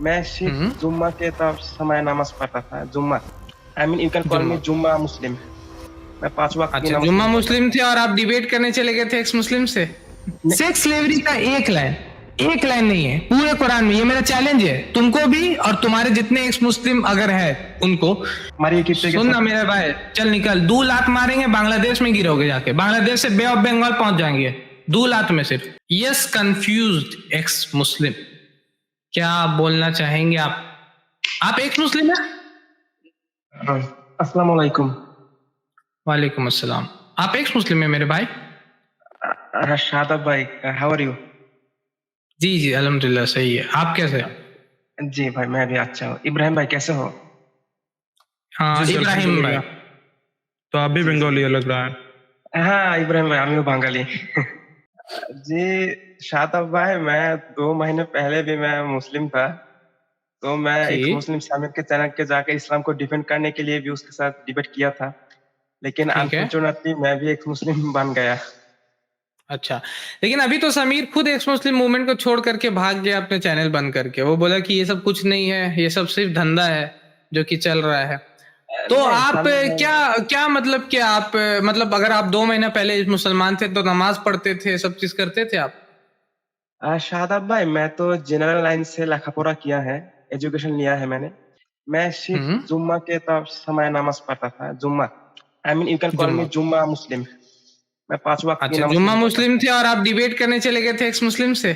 मैं सिर्फ हम्म। जुम्मा के तब समय नमाज पढ़ता था। जुम्मा, I mean you can call मी जुम्मा। जुम्मा मुस्लिम। मैं 5 वक्त की अच्छा, नमाज जुम्मा नहीं पढ़ता मुस्लिम था। थे और आप डिबेट करने चले गए थे एक्स मुस्लिम से। नहीं, सेक्स स्लेवरी का एक लाइन नहीं है पूरे कुरान में। ये मेरा चैलेंज है तुमको भी और तुम्हारे जितने एक्स मुस्लिम अगर है उनको। मारिए कितने के सुन ना साथ। मेरे भाई, चल निकल। 2 लात मारेंगे, बांग्लादेश में गिरोगे जाके, बांग्लादेश से बे ऑफ बंगाल पहुंच जाएंगे 2 लात में सिर्फ। यस, कंफ्यूज्ड एक्स मुस्लिम, क्या बोलना चाहेंगे आप एक्स मुस्लिम है? हाँ, अस्सलाम वालेकुम। वालेकुम अस्सलाम। आप एक्स मुस्लिम है मेरे भाई? शादाब भाई, हाउ आर यू? जी जी अल्हम्दुलिल्लाह सही है। आप कैसे हैं? जी भाई, मैं भी अच्छा हूँ। इब्राहिम भाई कैसे हो? हाँ जी इब्राहिम भाई। अल्हम्दुलिल्लाह। तो आप भी जी जी। बंगाली लग रहा है। हाँ इब्राहिम भाई, आमिर बांगाली। जी शादाब भाई, मैं 2 महीने पहले भी मैं मुस्लिम था। तो मैं एक ठीक। मुस्लिम शामिर के चैनल के जाकर इस्लाम को डिफेंड करने के लिए भी उसके साथ डिबेट किया था। लेकिन ठीक है। अनफॉर्चुनेटली मैं भी एक मुस्लिम बन गया। अच्छा, लेकिन अभी तो समीर खुद एक्स मुस्लिम मूवमेंट को छोड़ करके भाग गया अपने चैनल बंद करके। वो बोला कि ये सब कुछ नहीं है, ये सब सिर्फ धंधा है जो कि चल रहा है। तो नहीं आप समीर भाई, क्या क्या मतलब कि आप मतलब अगर आप 2 महीना पहले मुसलमान थे तो नमाज पढ़ते थे, सब चीज करते थे आप? शादाब भाई, मैं तो जनरल लाइन से लेखापढ़ा किया है, एजुकेशन लिया है मैंने। मैं सिर्फ हम्म। जुम्मा के तब समय नमाज पढ़ता था। जुम्मा, I mean you can call मी जुम्मा। जुम्मा मुस्लिम। मैं 5 वक्त की अच्छा, नमाज जुम्मा नहीं पढ़ता मुस्लिम था। थे और आप डिबेट करने चले गए थे एक्स मुस्लिम से।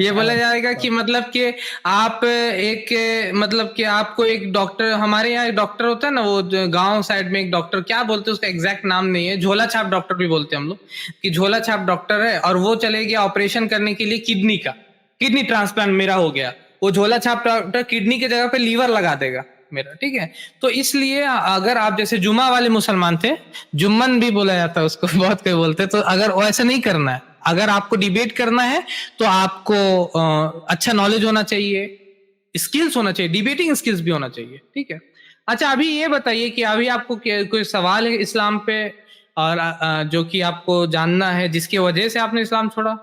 ये बोला जाएगा कि मतलब कि आप एक मतलब कि आपको एक डॉक्टर, हमारे यहाँ एक डॉक्टर होता है ना, वो गांव साइड में एक डॉक्टर, क्या बोलते हैं उसका एग्जैक्ट नाम नहीं है, झोला छाप डॉक्टर भी बोलते हैं हम लोग, कि झोला छाप डॉक्टर है और वो चले गया ऑपरेशन करने के लिए किडनी का। किडनी ट्रांसप्लांट मेरा हो गया, वो झोला छाप डॉक्टर किडनी की जगह पे लीवर लगा देगा मेरा, ठीक है? तो इसलिए अगर आप जैसे जुम्मा वाले मुसलमान थे, जुम्मन भी बोला जाता है उसको, बहुत कोई बोलते हैं, तो अगर वैसा नहीं करना है, अगर आपको डिबेट करना है तो आपको अच्छा नॉलेज होना चाहिए, स्किल्स होना चाहिए, डिबेटिंग स्किल्स भी होना चाहिए, ठीक है? अच्छा, अभी ये बताइए कि अभी आपको कोई सवाल है इस्लाम पे, और जो कि आपको जानना है जिसकी वजह से आपने इस्लाम छोड़ा?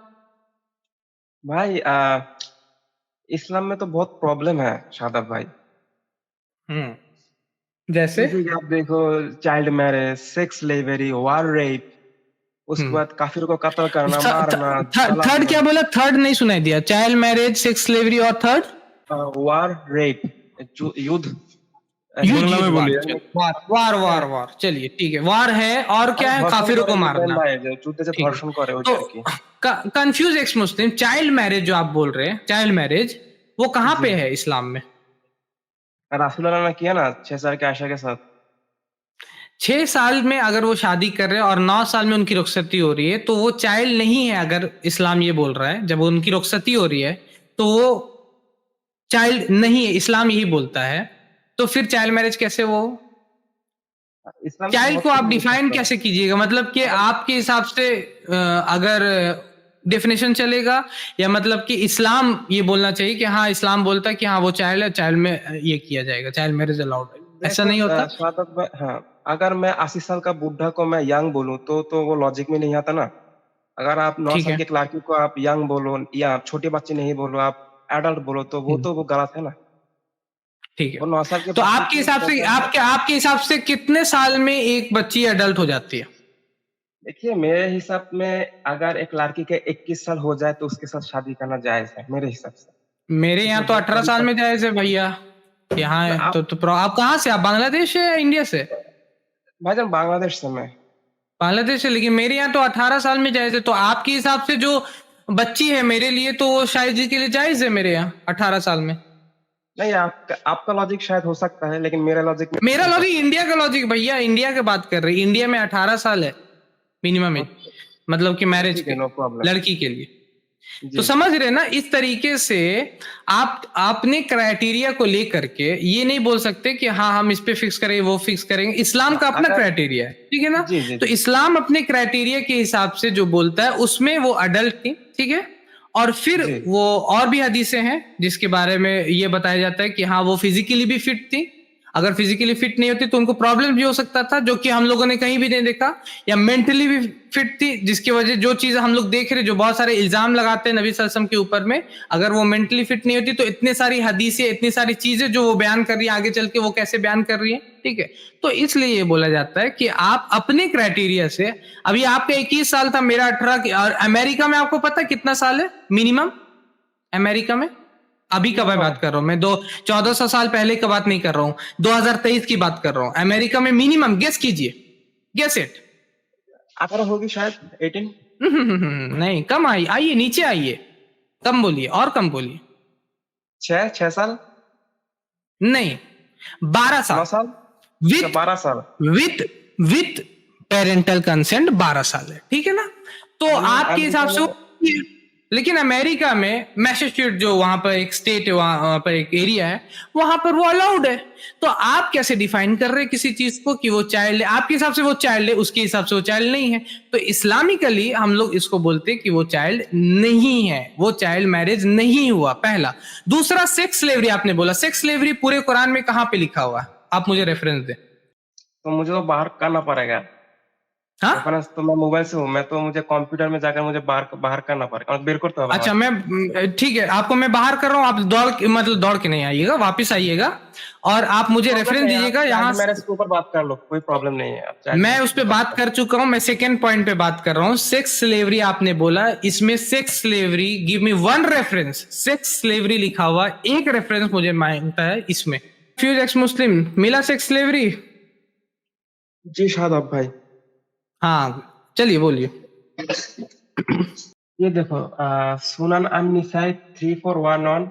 भाई इस्लाम में तो बहुत प्रॉब्लम है शादाब भाई। जैसे? जैसे कि आप देखो, चाइल्ड मैरिज, सेक्स स्लेवरी, वार रेप, उसके हम्म। बाद काफिर को कत्ल करना, मारना, थर्ड जलाना। क्या बोला? थर्ड नहीं सुनाई दिया। चाइल्ड मैरिज, सेक्स स्लेवरी और थर्ड? वार रेप, युद्ध, युद्ध, बांग्ला युद्ध, में वार, बोलिए। चलिए वार वार वार वार, चलिए ठीक है, वार है और क्या है? ধর্ষণ काफिरों করে को ইব্রাহিম मारना, ভাই, যে যুদ্ধে যে ठीक है। ধর্ষণ করে तो ওইটা আর কি। कंफ्यूज एक्स मुस्लिम, चाइल्ड मैरिज जो आप बोल रहे हैं, चाइल्ड मैरिज वो कहाँ जी, पे है इस्लाम में? रासुल अल्लाह ने किया ना 6 साल के आयशा के साथ। 6 साल में अगर वो शादी कर रहे हैं और 9 साल में उनकी रुखसती हो रही है तो वो चाइल्ड नहीं है। अगर इस्लाम ये बोल रहा है जब उनकी रुखसती हो रही है तो वो चाइल्ड नहीं है, इस्लाम यही बोलता है। तो फिर चाइल्ड मैरिज कैसे वो? इस्लाम तो चाइल्ड बहुत को कुछ आप बोल डिफाइन सकता है। कैसे कीजिएगा? मतलब कि अगर आपके हिसाब से अगर डेफिनेशन चलेगा, या मतलब कि इस्लाम ये बोलना चाहिए कि हाँ इस्लाम बोलता है कि हाँ वो चाइल्ड है, चाइल्ड में ये किया जाएगा, चाइल्ड मैरिज अलाउड है, ऐसा देखो नहीं होता? शादाब भाई, हाँ, अगर मैं 80 साल का बुढ़ा को मैं यंग बोलूं तो वो लॉजिक में नहीं आता ना। अगर आप 9 ठीक साल है। के एक लड़की को आप यंग बोलो या छोटे बच्चे नहीं बोलो, आप एडल्ट बोलो, तो वो गलत है ना। ठीक है। वो 9 साल के तो बच्चे आपके की हिसाब से, प्रॉब्लम है। आपके हिसाब से कितने साल में एक बच्ची अडल्ट हो जाती है? देखिए मेरे हिसाब में अगर एक लड़की के 21 साल हो जाए तो उसके साथ शादी करना जायज है मेरे हिसाब से। मेरे यहाँ उसमें तो बहुत 18 साल तरीका। में जायज है भैया। यहाँ है आप तो आप कहाँ से? आप बांग्लादेश है या इंडिया से? भाईजान, बांग्लादेश से मैं। बांग्लादेश से, लेकिन मेरे यहाँ तो 18 साल में जायज है। तो आपके हिसाब से जो बच्ची है मेरे लिए तो वो शायद जी के लिए जायज है मेरे यहाँ 18 साल में। नहीं, आपका लॉजिक शायद हो सकता है, लेकिन मेरा लॉजिक में नहीं मेरा हो लॉजिक सकता। इंडिया का लॉजिक भैया, इंडिया की बात कर रही, इंडिया में 18 साल है मिनिमम एज, ओके, मतलब कि मैरिज ठीक है, के, नो प्रॉब्लम। लड़की के लिए। तो जी जी। समझ रहे ना, इस तरीके से आप अपने क्राइटेरिया को लेकर के ये नहीं बोल सकते कि हाँ हम इस पे फिक्स करेंगे, वो फिक्स करेंगे। इस्लाम हाँ, का अपना अगर क्राइटेरिया है, ठीक है ना? जी जी तो जी। इस्लाम अपने क्राइटेरिया के हिसाब से जो बोलता है उसमें वो अडल्ट थी, ठीक है? और फिर जी वो और भी हदीसें हैं जिसके बारे में ये बताया जाता है कि हाँ वो फिजिकली भी फिट थी, अगर फिजिकली फिट नहीं होती तो उनको प्रॉब्लम भी हो सकता था, जो कि हम लोगों ने कहीं भी नहीं देखा। या मेंटली भी फिट थी, जिसकी वजह जो चीजें हम लोग देख रहे, जो बहुत सारे इल्जाम लगाते हैं नबी सल्लल्लाहु अलैहि वसल्लम के ऊपर में, अगर वो मेंटली फिट नहीं होती तो इतने सारी हदीसें, इतनी सारी चीजें जो वो बयान कर रही है आगे चल के वो कैसे बयान कर रही है। ठीक है, तो इसलिए ये बोला जाता है कि आप अपने क्राइटेरिया से, अभी आपका 21 साल था, मेरा 18, और अमेरिका में आपको पता है कितना साल है मिनिमम अमेरिका में? अभी का मैं बात कर रहा हूँ, मैं 1400 साल पहले का बात नहीं कर रहा हूँ, 2023 की बात कर रहा हूँ। अमेरिका में मिनिमम गेस कीजिए, गेस इट। 18 होगी शायद, 18। नहीं, कम आइए नीचे आइए, कम बोलिए और कम बोलिए। 6 साल, नहीं, 12 9 साल साल, विथ 12 साल। विथ पेरेंटल कंसेंट 12 साल है, ठीक है ना? तो आपके हिसाब से, लेकिन अमेरिका में मैसेच्यूसेट्स जो वहां पर एक स्टेट है, वहां पर एक एरिया है, वहां पर वो अलाउड है। तो आप कैसे डिफाइन कर रहे हैं किसी चीज को कि वो चाइल्ड है? आपके हिसाब से वो चाइल्ड है, उसके हिसाब से वो चाइल्ड नहीं है। तो इस्लामिकली हम लोग इसको बोलते हैं कि वो चाइल्ड नहीं है, वो चाइल्ड मैरिज नहीं हुआ, पहला। दूसरा, सेक्स स्लेवरी आपने बोला, सेक्स स्लेवरी पूरे कुरान में कहां पे लिखा हुआ है? आप मुझे रेफरेंस दें। तो मुझे तो बाहर करना पड़ेगा। हाँ, रेफरेंस तो मैं मोबाइल से हूँ, मैं तो मुझे कंप्यूटर में जाकर मुझे बाहर करना पड़ेगा और बेर करते अच्छा, मैं ठीक है, आपको मैं बाहर कर रहा हूँ, आप दौड़ के नहीं आइएगा, वापस आइएगा और आप मुझे रेफरेंस दीजिएगा। यहाँ मैरिज के ऊपर बात कर लो, कोई प्रॉब्लम नहीं है। मैं उस पर बात कर चुका हूं, मैं सेकेंड पॉइंट पे बात कर रहा हूं। सेक्स स्लेवरी आपने बोला, इसमें sex slavery, give me one reference, sex slavery लिखा हुआ एक रेफरेंस मुझे मांगता है इसमें। फ्यूज एक्स मुस्लिम मिला सेक्स स्लेवरी? जी शादाब भाई। हाँ, चलिए बोलिए। ये देखो, सुनन अन-निसाई 3411।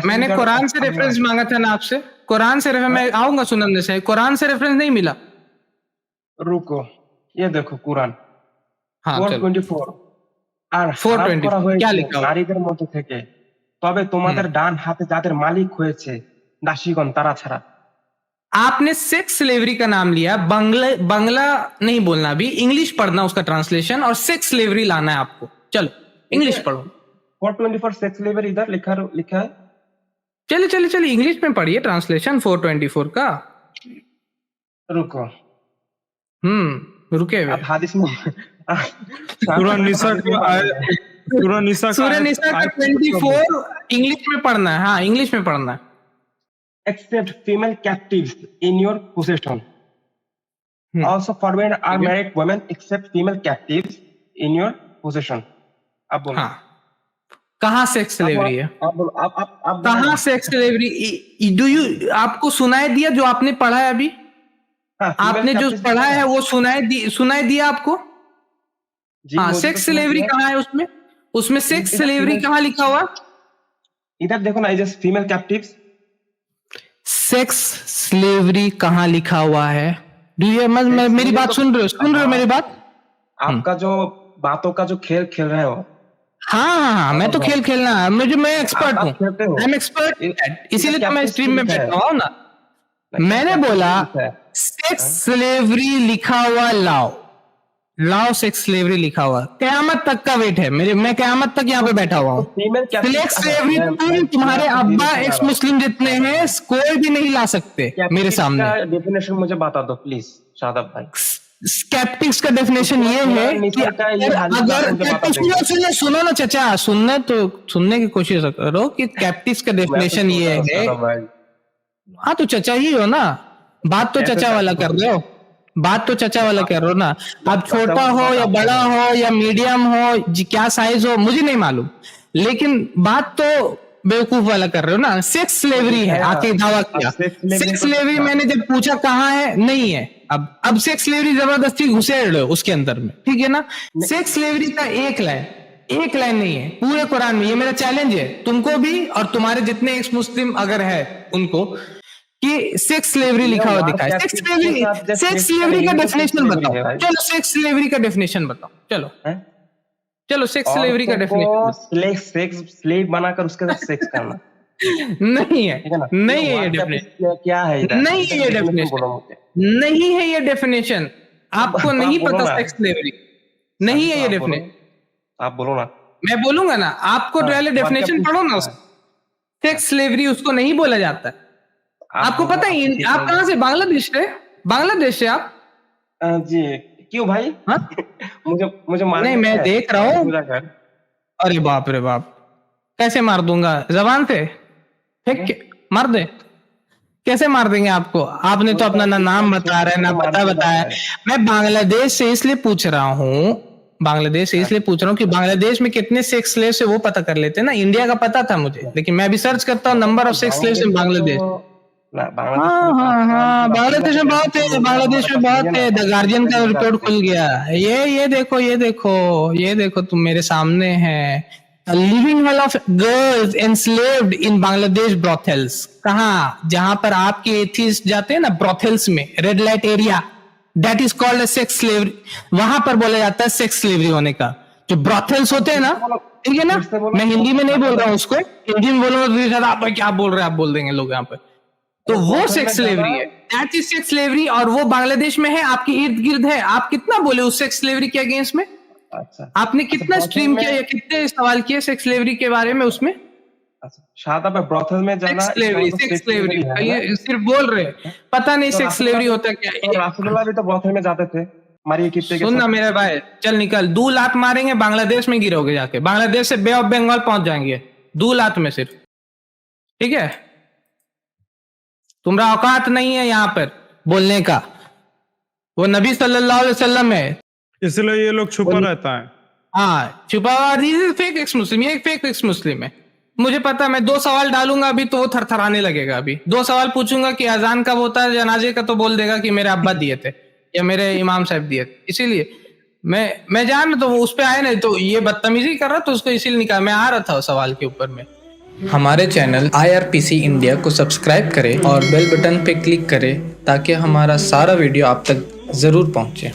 मैंने कुरान से रेफरेंस मांगा था ना आपसे, कुरान से रेफरेंस, मैं आऊंगा सुनन निसाई, कुरान से रेफरेंस नहीं मिला। रुको, ये देखो कुरान हाँ, 424 আর 420 করা क्या হয়েছে लिखा हुआ? নারীদের মধ্যে থেকে, তবে তোমাদের ডান হাতে যাদের মালিক হয়েছে দাসীগণ তারা ছাড়া। आपने सेक्स स्लेवरी का नाम लिया, बंगला नहीं बोलना, अभी इंग्लिश पढ़ना उसका ट्रांसलेशन, और सेक्स स्लेवरी लाना है आपको। चलो इंग्लिश पढ़ो। 424 सेक्स लेबर इधर लिखा है। चलिए इंग्लिश में पढ़िए ट्रांसलेशन 424 का। रुको, रुके हुए अब हादिस में सूरह निसा सूरह निसा का 24 इंग्लिश में पढ़ना है। हाँ, इंग्लिश में पढ़ना है। except female captives in your possession. Also forbidden are married women except female captives in your possession. अब बोलो। हाँ, कहाँ सेक्स स्लेवरी है? अब बोलो, अब कहाँ सेक्स स्लेवरी? डू यू, आपको सुनाई दिया जो आपने पढ़ा है अभी? आपने जो पढ़ा है वो सुनाई दिया आपको? हाँ, सेक्स स्लेवरी कहाँ है उसमें? उसमें सेक्स स्लेवरी कहाँ लिखा हुआ? इधर देखो ना, just female captives. Sex slavery कहाँ लिखा हुआ है? मेरी बात सुन रहे हो मेरी बात? आपका जो बातों का जो खेल खेल रहे हो। हाँ, मैं तो खेल खेलना है मुझे, मैं एक्सपर्ट हूँ, आई एम एक्सपर्ट, इसीलिए तो मैं स्ट्रीम में बैठा हूँ ना। मैंने बोला सेक्स स्लेवरी लिखा हुआ लाओ सेक्स स्लेवरी लिखा हुआ, कयामत तक का वेट है मेरे, मैं कयामत तक यहाँ पे बैठा हुआ हूँ। सेक्स स्लेवरी तुम्हारे अब्बा एक्स मुस्लिम जितने हैं कोई भी नहीं ला सकते मेरे सामने। डेफिनेशन मुझे बता दो प्लीज शादाब भाई। स्केप्टिक्स का डेफिनेशन ये है कि अगर सुनो ना चचा, सुनने की कोशिश करो कि कैप्टिक्स का डेफिनेशन ये है। हाँ, तो चचा ही हो ना, बात तो चचा वाला कर रहे हो, बात तो चचा वाला कर रहे हो ना। आप छोटा हो या बड़ा हो या मीडियम हो, क्या साइज हो मुझे नहीं मालूम, लेकिन बात तो बेवकूफ वाला कर रहे हो ना। सेक्स स्लेवरी है, आके दावा किया। सेक्स स्लेवरी मैंने जब पूछा कहाँ है, नहीं है। अब सेक्स स्लेवरी जबरदस्ती घुसेड़ रहे हो उसके अंदर में, ठीक है ना। सेक्स स्लेवरी का एक लाइन नहीं है पूरे कुरान में। ये मेरा चैलेंज है तुमको भी और तुम्हारे जितने एक्स मुस्लिम अगर है उनको, कि सेक्स स्लेवरी लिखा हुआ दिखा है। सेक्स स्लेवरी का डेफिनेशन बताओ। चलो सेक्स स्लेवरी का डेफिनेशन बताओ। चलो सेक्स स्लेवरी का डेफिनेशन। सेक्स स्लेव बनाकर उसके साथ सेक्स करना नहीं है, नहीं है ये डेफिनेशन। क्या है इधर? नहीं है ये डेफिनेशन, नहीं है ये डेफिनेशन। आपको नहीं पता सेक्स स्लेवरी, नहीं है ये डेफिनेशन। आप बोलो ना। मैं बोलूंगा ना, आपको पहले डेफिनेशन पढ़ो ना। सेक्स स्लेवरी उसको नहीं बोला जाता। आपको पता है आप कहाँ से? बांग्लादेश से? बांग्लादेश से आप? जी क्यों भाई? हाँ? मुझे मार नहीं, मैं देख रहा हूँ। अरे बाप रे बाप, कैसे मार दूंगा? जबान से फेंक के मार दे? कैसे मार देंगे आपको? आपने तो अपना ना नाम बता रहे ना पता बताया। मैं बांग्लादेश से इसलिए पूछ रहा हूँ, बांग्लादेश से इसलिए पूछ रहा हूँ कि बांग्लादेश में कितने सेक्स स्लेव से वो पता कर लेते ना। इंडिया का पता था मुझे, लेकिन मैं अभी सर्च करता हूँ नंबर ऑफ सेक्स स्लेव्स इन बांग्लादेश। हाँ, बांग्लादेश में बहुत है, बांग्लादेश में बहुत है। द गार्जियन का रिपोर्ट खुल गया। ये देखो तुम मेरे सामने है। Living hell of girls enslaved in Bangladesh brothels. कहाँ? जहां पर आपके एथिस्ट जाते हैं ना ब्रॉथेल्स में, red light area, that is called sex slavery. वहां पर बोला जाता है सेक्स स्लेवरी होने का। जो ब्रॉथेल्स होते हैं ना, ठीक है ना, मैं हिंदी में नहीं बोल रहा हूँ उसको, हिंदी में बोलूंगा आप क्या बोल रहे हैं, आप बोल देंगे लोग यहाँ पे। तो वो सेक्स स्लेवरी है, दैट इज सेक्स स्लेवरी। और वो बांग्लादेश में है, आपके इर्द गिर्द है। आप कितना बोले उस सेक्स स्लेवरी के अगेंस्ट में? अच्छा, आपने कितना स्ट्रीम किया या कितने सवाल किए सेक्स स्लेवरी के बारे में उसमें? शायद आप ब्रॉथल में जाना सेक्स स्लेवरी ये सिर्फ बोल रहे हैं, पता नहीं सेक्स स्लेवरी होता क्या है। रासुल्लाह भी तो ब्रॉथल में जाते थे। मारिए कितने के? सुनना मेरे भाई, चल निकल। 2 लात मारेंगे, बांग्लादेश में गिरोगे जाके। बांग्लादेश से बे ऑफ बंगाल पहुंच जाएंगे 2 लात में सिर्फ, ठीक है? तुम्हारा औकात नहीं है यहाँ पर बोलने का। वो नबी सल्लल्लाहु अलैहि वसल्लम है, इसलिए ये लोग छुपा रहता है। हाँ छुपा हुआ। फेक एक्स मुस्लिम, ये एक फेक एक्स मुस्लिम है। मुझे पता, मैं 2 सवाल डालूंगा अभी तो वो थरथराने लगेगा। अभी 2 सवाल पूछूंगा कि अजान कब होता है जनाजे का, तो बोल देगा कि मेरे अब्बा दिए थे या मेरे इमाम साहब दिए थे। इसीलिए मैं जान तो उस पे आए ना, तो ये बदतमीजी कर रहा तो उसको इसीलिए निकाल। मैं आ रहा था सवाल के ऊपर में। हमारे चैनल IRPC इंडिया को सब्सक्राइब करें और बेल बटन पे क्लिक करें ताकि हमारा सारा वीडियो आप तक जरूर पहुंचे।